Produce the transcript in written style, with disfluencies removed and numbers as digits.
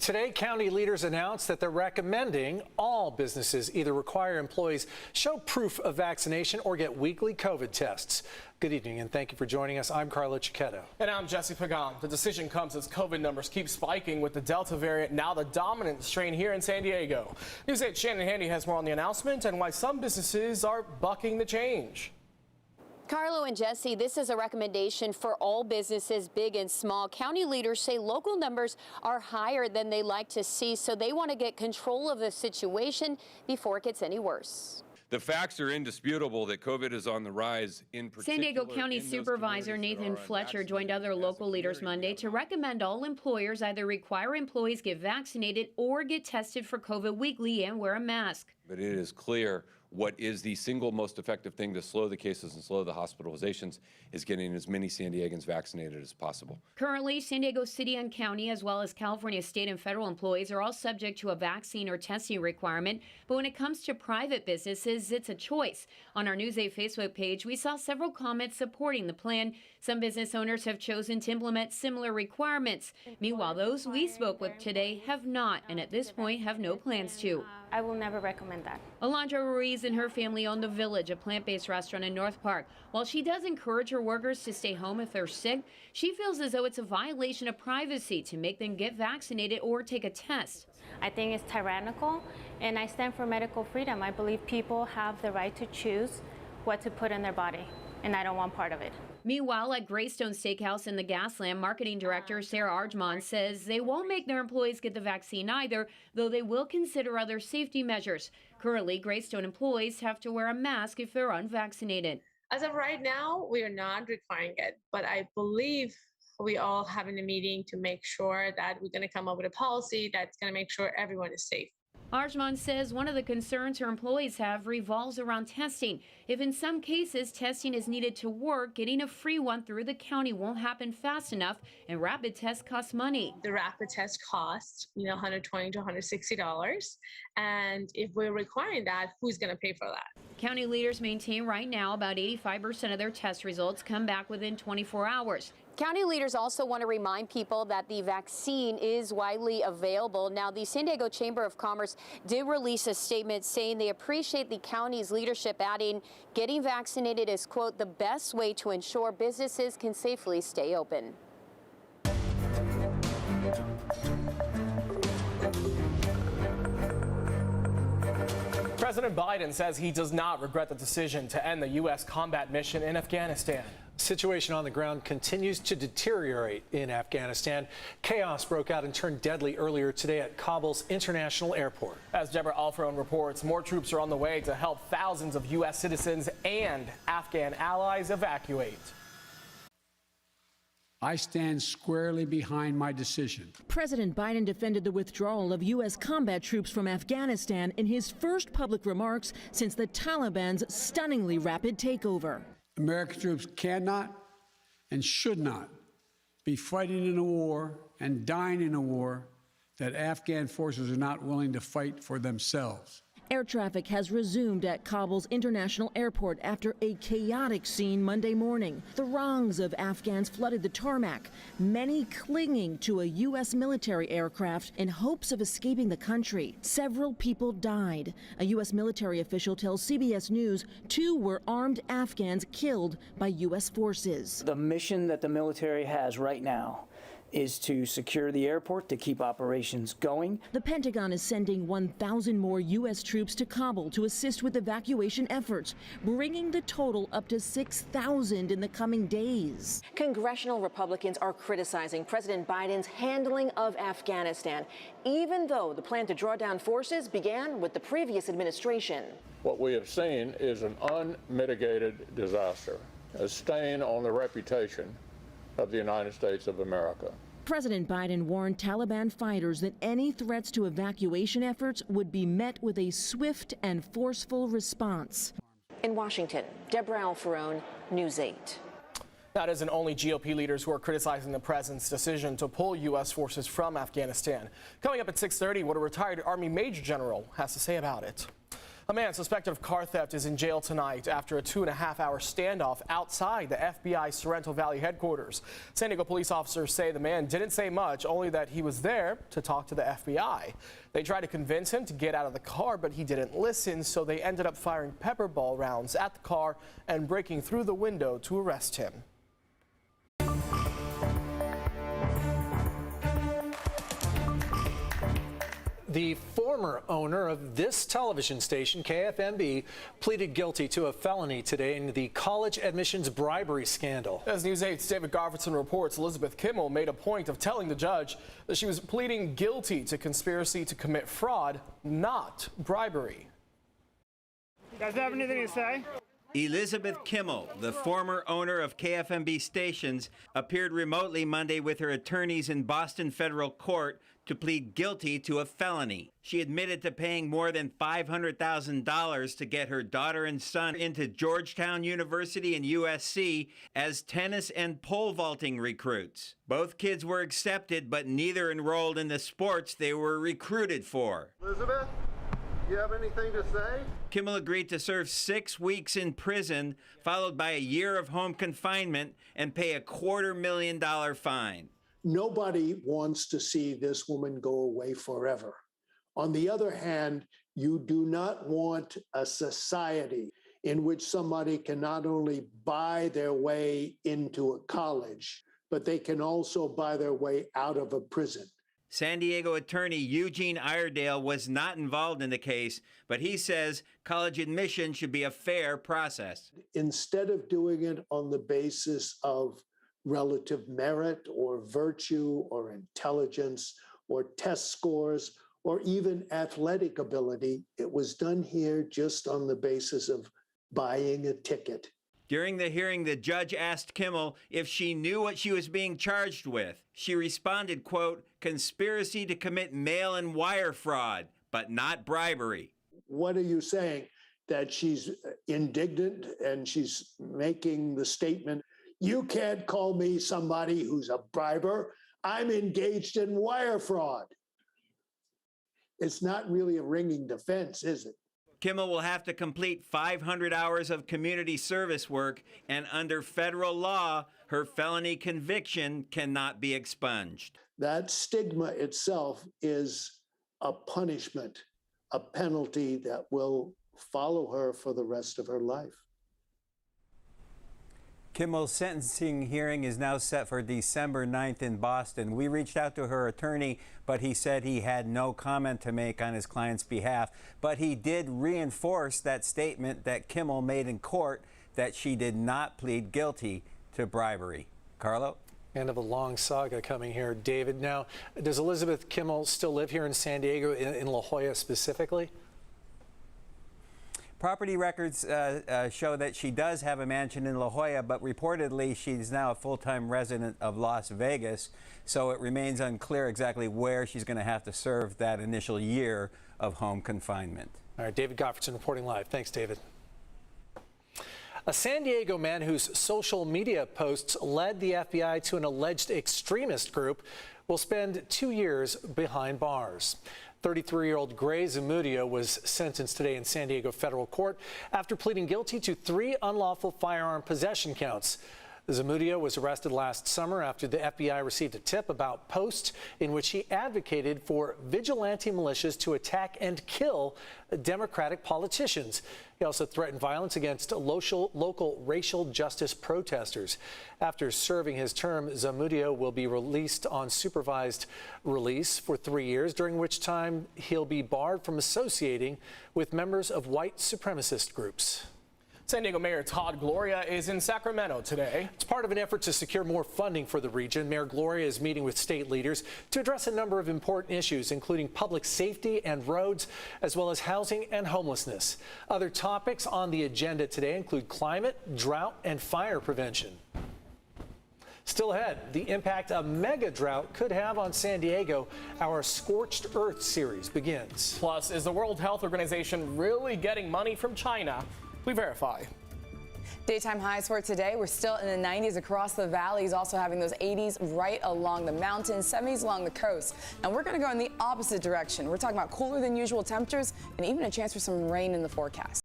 Today, county leaders announced that they're recommending all businesses either require employees show proof of vaccination or get weekly COVID tests. Good evening and thank you for joining us. I'm Carlo Cicchetto. And I'm Jesse Pagan. The decision comes as COVID numbers keep spiking with the Delta variant now the dominant strain here in San Diego. News 8's Shannon Handy has more on the announcement and why some businesses are bucking the change. Carlo and Jesse, this is a recommendation for all businesses, big and small. County leaders say local numbers are higher than they like to see, so they want to get control of the situation before it gets any worse. The facts are indisputable that COVID is on the rise in particular. San Diego County Supervisor Nathan Fletcher joined other local leaders Monday to recommend all employers either require employees get vaccinated or get tested for COVID weekly and wear a mask. But it is clear what is the single most effective thing to slow the cases and slow the hospitalizations is getting as many San Diegans vaccinated as possible. Currently, San Diego City and County, as well as California state and federal employees, are all subject to a vaccine or testing requirement. But when it comes to private businesses, it's a choice. On our News 8 Facebook page, we saw several comments supporting the plan. Some business owners have chosen to implement similar requirements. Meanwhile, those we spoke with today have not, and at this point have no plans to. I will never recommend that. Alondra Ruiz and her family own The Village, a plant-based restaurant in North Park. While she does encourage her workers to stay home if they're sick, she feels as though it's a violation of privacy to make them get vaccinated or take a test. I think it's tyrannical, and I stand for medical freedom. I believe people have the right to choose what to put in their body, and I don't want part of it. Meanwhile, at Greystone Steakhouse in the Gaslamp, marketing director Sarah Arjman says they won't make their employees get the vaccine either, though they will consider other safety measures. Currently, Greystone employees have to wear a mask if they're unvaccinated. As of right now, we are not requiring it, but I believe we all having a meeting to make sure that we're going to come up with a policy that's going to make sure everyone is safe. Arjman says one of the concerns her employees have revolves around testing. If in some cases testing is needed to work, getting a free one through the county won't happen fast enough, and rapid tests cost money. The rapid test costs, $120 to $160, and if we're requiring that, who's going to pay for that? County leaders maintain right now about 85% of their test results come back within 24 hours. County leaders also want to remind people that the vaccine is widely available. Now, the San Diego Chamber of Commerce did release a statement saying they appreciate the county's leadership, adding getting vaccinated is, quote, the best way to ensure businesses can safely stay open. President Biden says he does not regret the decision to end the U.S. combat mission in Afghanistan. Situation on the ground continues to deteriorate in Afghanistan. Chaos broke out and turned deadly earlier today at Kabul's international airport. As Deborah Alfron reports, more troops are on the way to help thousands of U.S. citizens and Afghan allies evacuate. I stand squarely behind my decision. President Biden defended the withdrawal of U.S. combat troops from Afghanistan in his first public remarks since the Taliban's stunningly rapid takeover. American troops cannot and should not be fighting in a war and dying in a war that Afghan forces are not willing to fight for themselves. Air traffic has resumed at Kabul's international airport after a chaotic scene Monday morning. Throngs of Afghans flooded the tarmac, many clinging to a U.S. military aircraft in hopes of escaping the country. Several people died. A U.S. military official tells CBS News 2 were armed Afghans killed by U.S. forces. The mission that the military has right now is to secure the airport, to keep operations going. The Pentagon is sending 1,000 more U.S. troops to Kabul to assist with evacuation efforts, bringing the total up to 6,000 in the coming days. Congressional Republicans are criticizing President Biden's handling of Afghanistan, even though the plan to draw down forces began with the previous administration. What we have seen is an unmitigated disaster, a stain on the reputation of the United States of America. President Biden warned Taliban fighters that any threats to evacuation efforts would be met with a swift and forceful response. In Washington, Deborah Alfron, News 8. That isn't only GOP leaders who are criticizing the president's decision to pull U.S. forces from Afghanistan. Coming up at 6:30, what a retired Army Major General has to say about it. A man suspected of car theft is in jail tonight after a 2.5-hour standoff outside the FBI Sorrento Valley headquarters. San Diego police officers say the man didn't say much, only that he was there to talk to the FBI. They tried to convince him to get out of the car, but he didn't listen, so they ended up firing pepper ball rounds at the car and breaking through the window to arrest him. The former owner of this television station, KFMB, pleaded guilty to a felony today in the college admissions bribery scandal. As News 8's David Garfordson reports, Elizabeth Kimmel made a point of telling the judge that she was pleading guilty to conspiracy to commit fraud, not bribery. You guys have anything to say? Elizabeth Kimmel, the former owner of KFMB stations, appeared remotely Monday with her attorneys in Boston federal court to plead guilty to a felony. She admitted to paying more than $500,000 to get her daughter and son into Georgetown University and USC as tennis and pole vaulting recruits. Both kids were accepted, but neither enrolled in the sports they were recruited for. Elizabeth, you have anything to say? Kimmel agreed to serve 6 weeks in prison, followed by a year of home confinement, and pay a $250,000 fine. Nobody wants to see this woman go away forever. On the other hand, you do not want a society in which somebody can not only buy their way into a college, but they can also buy their way out of a prison. San Diego attorney Eugene Iredale was not involved in the case, but he says college admission should be a fair process. Instead of doing it on the basis of relative merit or virtue or intelligence or test scores or even athletic ability, it was done here just on the basis of buying a ticket. During the hearing, the judge asked Kimmel if she knew what she was being charged with. She responded, quote, conspiracy to commit mail and wire fraud, but not bribery. What are you saying? That she's indignant and she's making the statement, you can't call me somebody who's a briber. I'm engaged in wire fraud. It's not really a ringing defense, is it? Kimmel will have to complete 500 hours of community service work, and under federal law, her felony conviction cannot be expunged. That stigma itself is a punishment, a penalty that will follow her for the rest of her life. Kimmel's sentencing hearing is now set for December 9th in Boston. We reached out to her attorney, but he said he had no comment to make on his client's behalf. But he did reinforce that statement that Kimmel made in court that she did not plead guilty to bribery. Carlo? End of a long saga coming here, David. Now, does Elizabeth Kimmel still live here in San Diego, in La Jolla specifically? Property records show that she does have a mansion in La Jolla, but reportedly she's now a full-time resident of Las Vegas, so it remains unclear exactly where she's going to have to serve that initial year of home confinement. All right, David Gottfredson reporting live. Thanks, David. A San Diego man whose social media posts led the FBI to an alleged extremist group will spend 2 years behind bars. 33-year-old Gray Zamudio was sentenced today in San Diego federal court after pleading guilty to 3 unlawful firearm possession counts. Zamudio was arrested last summer after the FBI received a tip about posts in which he advocated for vigilante militias to attack and kill Democratic politicians. He also threatened violence against local racial justice protesters. After serving his term, Zamudio will be released on supervised release for 3 years, during which time he'll be barred from associating with members of white supremacist groups. San Diego Mayor Todd Gloria is in Sacramento today. It's part of an effort to secure more funding for the region. Mayor Gloria is meeting with state leaders to address a number of important issues, including public safety and roads, as well as housing and homelessness. Other topics on the agenda today include climate, drought, and fire prevention. Still ahead, the impact a mega drought could have on San Diego. Our Scorched Earth series begins. Plus, is the World Health Organization really getting money from China? We verify. Daytime highs for today, we're still in the 90s across the valleys, also having those 80s right along the mountains, 70s along the coast. And we're going to go in the opposite direction. We're talking about cooler than usual temperatures and even a chance for some rain in the forecast.